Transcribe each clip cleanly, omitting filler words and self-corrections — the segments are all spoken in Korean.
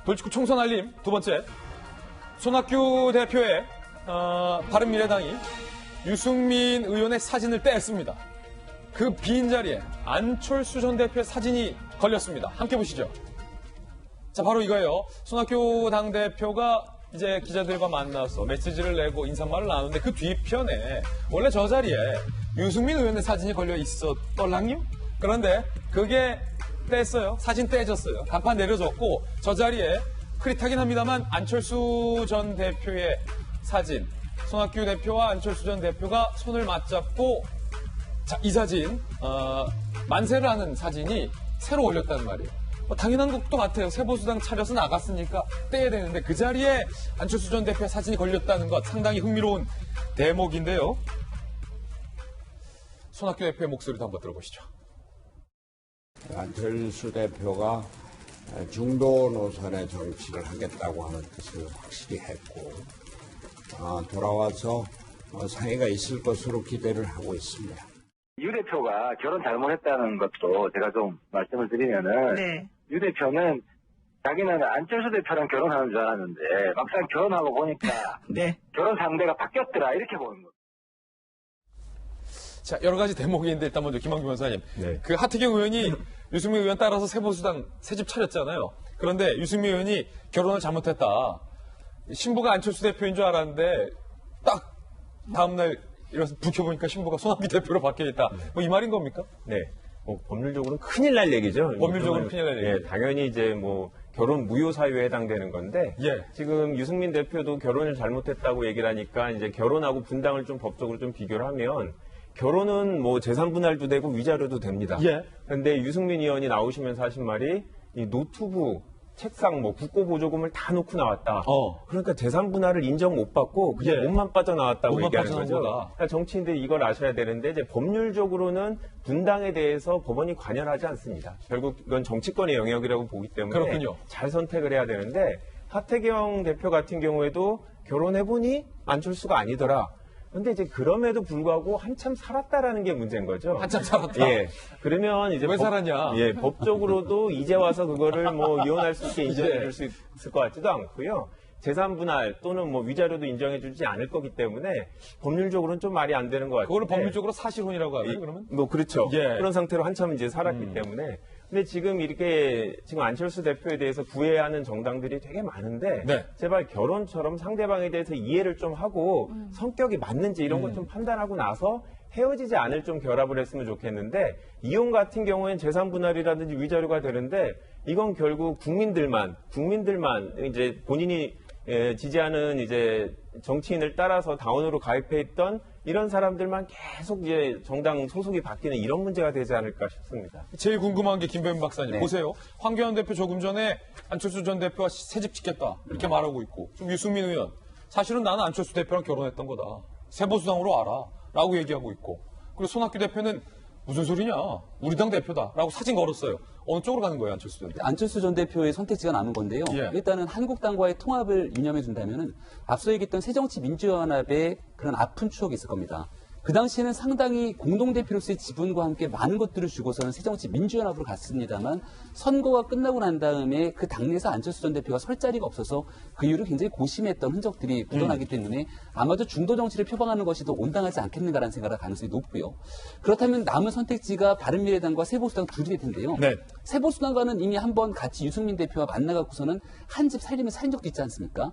돌직구 총선 알림 두 번째. 손학규 대표의 바른미래당이 유승민 의원의 사진을 떼었습니다. 그 빈자리에 안철수 전 대표의 사진이 걸렸습니다. 함께 보시죠. 자, 바로 이거예요. 손학규 당대표가 이제 기자들과 만나서 메시지를 내고 인사말을 나누는데 그 뒤편에 원래 저 자리에 유승민 의원의 사진이 걸려 있었걸랑요? 그런데 그게 뗐어요. 사진 떼졌어요. 간판 내려졌고 저 자리에 흐릿하긴 합니다만 안철수 전 대표의 사진, 손학규 대표와 안철수 전 대표가 손을 맞잡고 자, 이 사진 만세를 하는 사진이 새로 올렸다는 말이에요. 당연한 것도 같아요. 새보수당 차려서 나갔으니까 떼야 되는데 그 자리에 안철수 전 대표의 사진이 걸렸다는 것 상당히 흥미로운 대목인데요. 손학규 대표의 목소리도 한번 들어보시죠. 안철수 대표가 중도 노선의 정치를 하겠다고 하는 뜻을 확실히 했고 돌아와서 상의가 있을 것으로 기대를 하고 있습니다. 유 대표가 결혼 잘못했다는 것도 제가 좀 말씀을 드리면은 네. 유 대표는 자기는 안철수 대표랑 결혼하는 줄 알았는데 막상 결혼하고 보니까 네. 결혼 상대가 바뀌었더라 이렇게 보는 거예요. 자, 여러 가지 대목이 있는데 일단 먼저 김한규 변호사님. 네. 그 하태경 의원이 유승민 의원 따라서 새보수당 새집 차렸잖아요. 그런데 유승민 의원이 결혼을 잘못했다. 신부가 안철수 대표인 줄 알았는데 딱 다음날 일어나서 불 켜보니까 신부가 손학규 대표로 바뀌어있다. 뭐 이 말인 겁니까? 네. 법률적으로는 큰일 날 얘기죠. 법률적으로는 큰일 날 얘기. 예, 당연히 이제 결혼 무효 사유에 해당되는 건데 예. 지금 유승민 대표도 결혼을 잘못했다고 얘기를 하니까 이제 결혼하고 분당을 좀 법적으로 좀 비교를 하면 결혼은 재산 분할도 되고 위자료도 됩니다. 예. 그런데 유승민 의원이 나오시면서 하신 말이 이 노트북, 책상, 국고보조금을 다 놓고 나왔다. 그러니까 재산 분할을 인정 못 받고 그냥 예. 몸만 빠져나왔다고 몸만 얘기하는 거죠. 빠져나온 거다. 그러니까 정치인들이 이걸 아셔야 되는데 이제 법률적으로는 분당에 대해서 법원이 관여하지 않습니다. 결국 이건 정치권의 영역이라고 보기 때문에 그렇군요. 잘 선택을 해야 되는데 하태경 대표 같은 경우에도 결혼해보니 안철수가 아니더라. 근데 이제 그럼에도 불구하고 한참 살았다라는 게 문제인 거죠. 한참 살았다. 예. 그러면 이제 왜 살았냐? 예, 법적으로도 이제 와서 그거를 이혼할 수 있게 인정해 줄 수 있을 것 같지도 않고요. 재산 분할 또는 위자료도 인정해 주지 않을 거기 때문에 법률적으로는 좀 말이 안 되는 것 같아요. 그거를 법률적으로 사실혼이라고 하나요, 그러면? 그렇죠. 예. 그런 상태로 한참 이제 살았기 때문에. 근데 지금 지금 안철수 대표에 대해서 구애하는 정당들이 되게 많은데 네. 제발 결혼처럼 상대방에 대해서 이해를 좀 하고 성격이 맞는지 이런 걸 좀 판단하고 나서 헤어지지 않을 좀 결합을 했으면 좋겠는데 이혼 같은 경우에는 재산 분할이라든지 위자료가 되는데 이건 결국 국민들만 이제 본인이 지지하는 이제 정치인을 따라서 당원으로 가입해 있던 이런 사람들만 계속 이제 정당 소속이 바뀌는 이런 문제가 되지 않을까 싶습니다. 제일 궁금한 게 김병민 박사님. 네. 보세요. 황교안 대표 조금 전에 안철수 전 대표와 새집 짓겠다. 이렇게 말하고 있고. 지금 유승민 의원. 사실은 나는 안철수 대표랑 결혼했던 거다. 새보수당으로 와라. 라고 얘기하고 있고. 그리고 손학규 대표는 무슨 소리냐. 우리 당 대표다. 라고 사진 걸었어요. 어느 쪽으로 가는 거예요, 안철수 전 대표? 안철수 전 대표의 선택지가 남은 건데요. 예. 일단은 한국당과의 통합을 유념해 준다면은 앞서 얘기했던 새정치민주연합의 그런 아픈 추억이 있을 겁니다. 그 당시에는 상당히 공동대표로서의 지분과 함께 많은 것들을 주고서는 새정치민주연합으로 갔습니다만 선거가 끝나고 난 다음에 그 당내에서 안철수 전 대표가 설 자리가 없어서 그 이후로 굉장히 고심했던 흔적들이 묻어나기 때문에 아마도 중도 정치를 표방하는 것이 더 온당하지 않겠는가라는 생각을 할 가능성이 높고요. 그렇다면 남은 선택지가 바른미래당과 새보수당 둘이 될 텐데요. 네. 새보수당과는 이미 한번 같이 유승민 대표와 만나갖고서는 한 집 살림을 산 적도 있지 않습니까?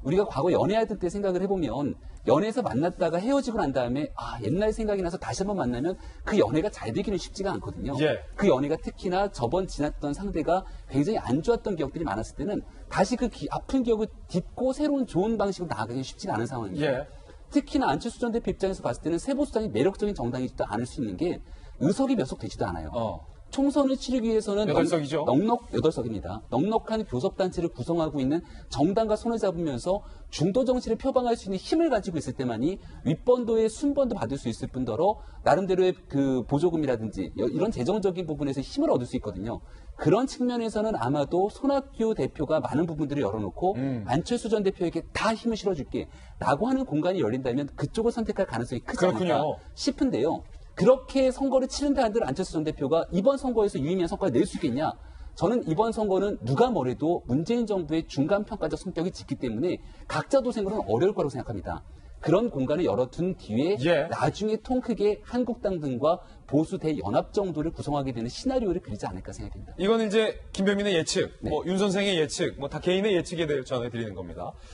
우리가 과거 연애하던 때 생각을 해보면 연애에서 만났다가 헤어지고 난 다음에 옛날 생각이 나서 다시 한번 만나면 그 연애가 잘 되기는 쉽지가 않거든요. 예. 그 연애가 특히나 저번 지났던 상대가 굉장히 안 좋았던 기억들이 많았을 때는 다시 그 아픈 기억을 딛고 새로운 좋은 방식으로 나아가기 쉽지가 않은 상황입니다. 예. 특히나 안철수 전 대표 입장에서 봤을 때는 새보수당이 매력적인 정당이지도 않을 수 있는 게 의석이 몇 석 되지도 않아요. 총선을 치르기 위해서는 8석이죠. 8석입니다. 넉넉한 교섭단체를 구성하고 있는 정당과 손을 잡으면서 중도 정치를 표방할 수 있는 힘을 가지고 있을 때만이 윗번도의 순번도 받을 수 있을 뿐더러 나름대로의 그 보조금이라든지 이런 재정적인 부분에서 힘을 얻을 수 있거든요. 그런 측면에서는 아마도 손학규 대표가 많은 부분들을 열어놓고 안철수 전 대표에게 다 힘을 실어줄게 라고 하는 공간이 열린다면 그쪽을 선택할 가능성이 크지 않을까 싶은데요. 그렇게 선거를 치른다 한들 안철수 전 대표가 이번 선거에서 유의미한 성과를 낼 수 있겠냐? 저는 이번 선거는 누가 뭐래도 문재인 정부의 중간평가적 성격이 짙기 때문에 각자 도생으로는 어려울 거라고 생각합니다. 그런 공간을 열어둔 뒤에 예. 나중에 통 크게 한국당 등과 보수 대연합 정도를 구성하게 되는 시나리오를 그리지 않을까 생각됩니다. 이건 이제 김병민의 예측, 네. 윤 선생의 예측, 다 개인의 예측에 대해 전해드리는 겁니다.